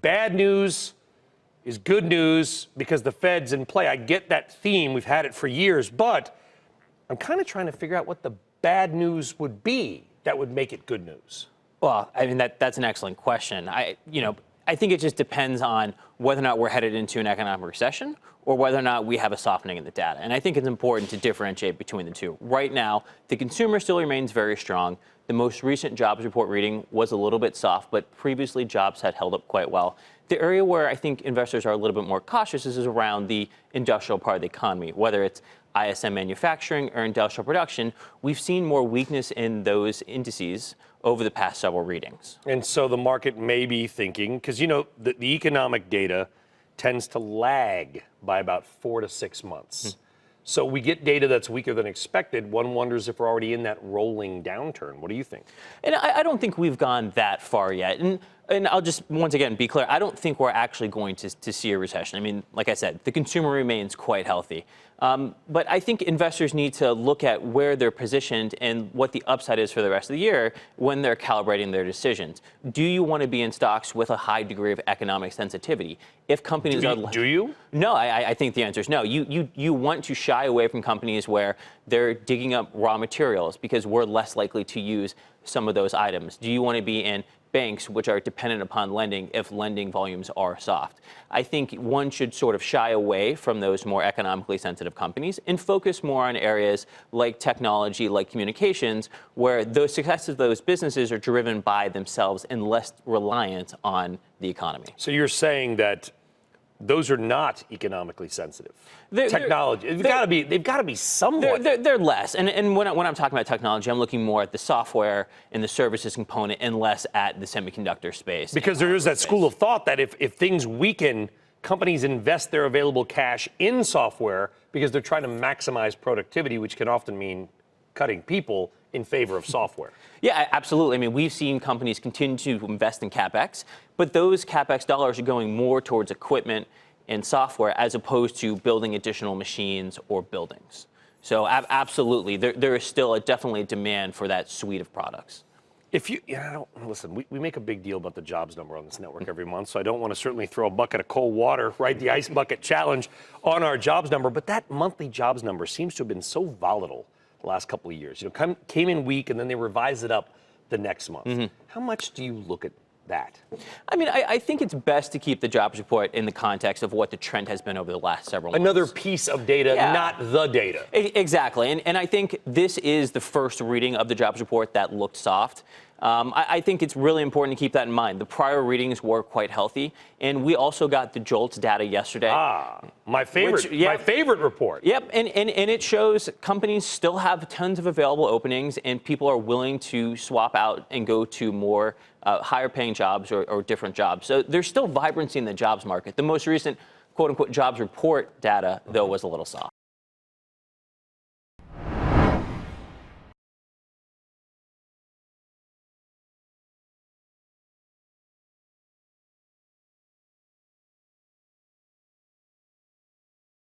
Bad news is good news because the Fed's in play. I get that theme. We've had it for years, but I'm kind of trying to figure out what the bad news would be that would make it good news. Well, I mean, that's an excellent question. I think it just depends on whether or not we're headed into an economic recession or whether or not we have a softening in the data. And I think it's important to differentiate between the two. Right now, the consumer still remains very strong. The most recent jobs report reading was a little bit soft, but previously jobs had held up quite well. The area where I think investors are a little bit more cautious is around the industrial part of the economy, whether it's ISM manufacturing or industrial production. We've seen more weakness in those indices over the past several readings. And so the market may be thinking, because the economic data tends to lag by about 4 to 6 months. So we get data that's weaker than expected. One wonders if we're already in that rolling downturn. What do you think? And I don't think we've gone that far yet. And I'll just, once again, be clear, I don't think we're actually going to see a recession. I mean, like I said, the consumer remains quite healthy. But I think investors need to look at where they're positioned and what the upside is for the rest of the year when they're calibrating their decisions. Do you want to be in stocks with a high degree of economic sensitivity? If companies do you? No, I think the answer is no. You want to shy away from companies where they're digging up raw materials because we're less likely to use some of those items. Do you want to be in banks, which are dependent upon lending if lending volumes are soft? I think one should sort of shy away from those more economically sensitive companies and focus more on areas like technology, like communications, where the success of those businesses are driven by themselves and less reliant on the economy. So you're saying that those are not economically sensitive. Technology. They've got to be somewhat. They're less. And when I'm talking about technology, I'm looking more at the software and the services component and less at the semiconductor space. Because there is that school of thought that if things weaken, companies invest their available cash in software because they're trying to maximize productivity, which can often mean cutting people in favor of software. Yeah, absolutely. I mean, we've seen companies continue to invest in CapEx, but those CapEx dollars are going more towards equipment and software as opposed to building additional machines or buildings. So absolutely, there is still definitely a demand for that suite of products. If you, listen, we make a big deal about the jobs number on this network every month, so I don't want to certainly throw a bucket of cold water, right, the ice bucket challenge on our jobs number, but that monthly jobs number seems to have been so volatile the last couple of years. Came in weak and then they revised it up the next month. How much do you look at that? I mean, I think it's best to keep the jobs report in the context of what the trend has been over the last several months. Another piece of data, not the data. Exactly. And I think this is the first reading of the jobs report that looked soft. I think it's really important to keep that in mind. The prior readings were quite healthy, and we also got the JOLTS data yesterday. My favorite report. Yep, and it shows companies still have tons of available openings, and people are willing to swap out and go to more higher-paying jobs or different jobs. So there's still vibrancy in the jobs market. The most recent quote-unquote jobs report data, though, was a little soft.